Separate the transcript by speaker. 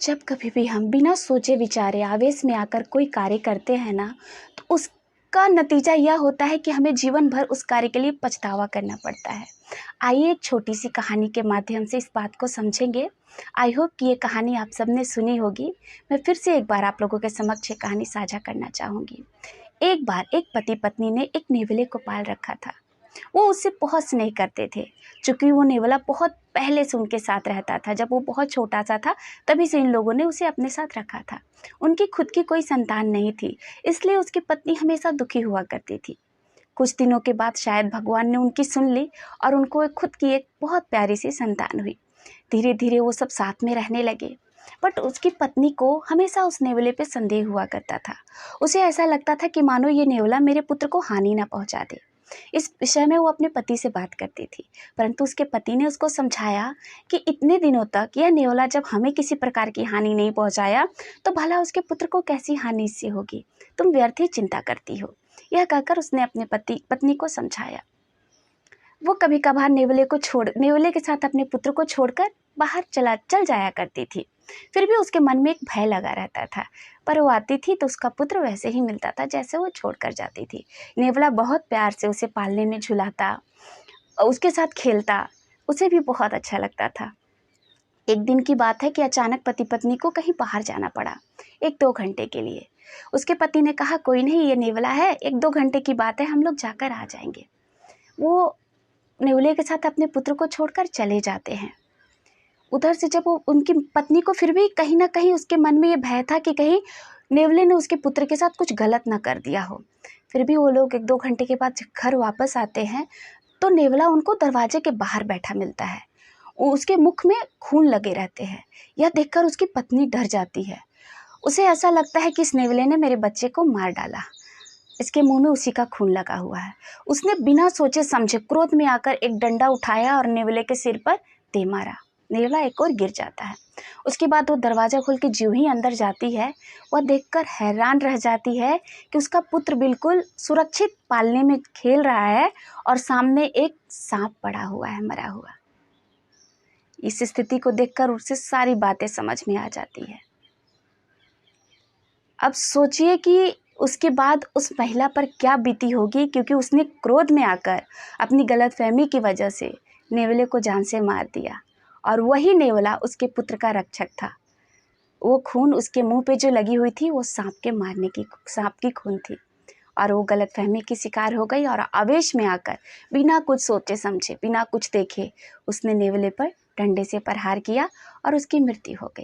Speaker 1: जब कभी भी हम बिना सोचे विचारे आवेश में आकर कोई कार्य करते हैं ना, तो उसका नतीजा यह होता है कि हमें जीवन भर उस कार्य के लिए पछतावा करना पड़ता है। आइए एक छोटी सी कहानी के माध्यम से इस बात को समझेंगे। आई होप कि ये कहानी आप सबने सुनी होगी। मैं फिर से एक बार आप लोगों के समक्ष ये कहानी साझा करना चाहूँगी। एक बार एक पति पत्नी ने एक नेवले को पाल रखा था। वो उससे बहुत स्नेह करते थे, चूँकि वो नेवला बहुत पहले से उनके साथ रहता था। जब वो बहुत छोटा-सा था, तभी से इन लोगों ने उसे अपने साथ रखा था। उनकी खुद की कोई संतान नहीं थी, इसलिए उसकी पत्नी हमेशा दुखी हुआ करती थी। कुछ दिनों के बाद शायद भगवान ने उनकी सुन ली और उनको खुद की एक बहुत प्यारी सी संतान हुई। धीरे-धीरे वो सब साथ में रहने लगे, बट उसकी पत्नी को हमेशा उस नेवले पे संदेह हुआ करता था। उसे ऐसा लगता था कि मानो ये नेवला मेरे पुत्र को हानि ना पहुँचा दे। इस विषय में वो अपने पति से बात करती थी, परंतु उसके पति ने उसको समझाया कि इतने दिनों तक यह नेवला जब हमें किसी प्रकार की हानि नहीं पहुंचाया, तो भला उसके पुत्र को कैसी हानि इससे होगी। तुम व्यर्थ ही चिंता करती हो। यह कहकर उसने अपने पत्नी को समझाया। वो कभी कभार नेवले के साथ अपने पुत्र को छोड़कर बाहर चल जाया करती थी। फिर भी उसके मन में एक भय लगा रहता था, पर वो आती थी तो उसका पुत्र वैसे ही मिलता था जैसे वो छोड़कर जाती थी। नेवला बहुत प्यार से उसे पालने में झुलाता, उसके साथ खेलता, उसे भी बहुत अच्छा लगता था। एक दिन की बात है कि अचानक पति पत्नी को कहीं बाहर जाना पड़ा, 1-2 घंटे के लिए। उसके पति ने कहा, कोई नहीं, ये नेवला है, 1-2 घंटे की बात है, हम लोग जाकर आ जाएंगे। वो नेवले के साथ अपने पुत्र को छोड़कर चले जाते हैं। उधर से जब वो उनकी पत्नी को फिर भी कहीं ना कहीं उसके मन में ये भय था कि कहीं नेवले ने उसके पुत्र के साथ कुछ गलत ना कर दिया हो। फिर भी वो लोग 1-2 घंटे के बाद घर वापस आते हैं, तो नेवला उनको दरवाजे के बाहर बैठा मिलता है। उसके मुख में खून लगे रहते हैं। यह देखकर उसकी पत्नी डर जाती है। उसे ऐसा लगता है कि इस नेवले ने मेरे बच्चे को मार डाला, इसके मुंह में उसी का खून लगा हुआ है। उसने बिना सोचे समझे क्रोध में आकर एक डंडा उठाया और नेवले के सिर पर दे मारा। नेवला एक और गिर जाता है। उसके बाद वो दरवाजा खोल के ज्यों ही अंदर जाती है, वह देखकर हैरान रह जाती है कि उसका पुत्र बिल्कुल सुरक्षित पालने में खेल रहा है और सामने एक सांप पड़ा हुआ है, मरा हुआ। इस स्थिति को देखकर उसे सारी बातें समझ में आ जाती है। अब सोचिए कि उसके बाद उस महिला पर क्या बीती होगी, क्योंकि उसने क्रोध में आकर अपनी गलतफहमी की वजह से नेवले को जान से मार दिया, और वही नेवला उसके पुत्र का रक्षक था। वो खून उसके मुंह पे जो लगी हुई थी, वो सांप की खून थी, और वो गलतफहमी की शिकार हो गई और आवेश में आकर बिना कुछ सोचे समझे, बिना कुछ देखे, उसने नेवले पर डंडे से प्रहार किया और उसकी मृत्यु हो गई।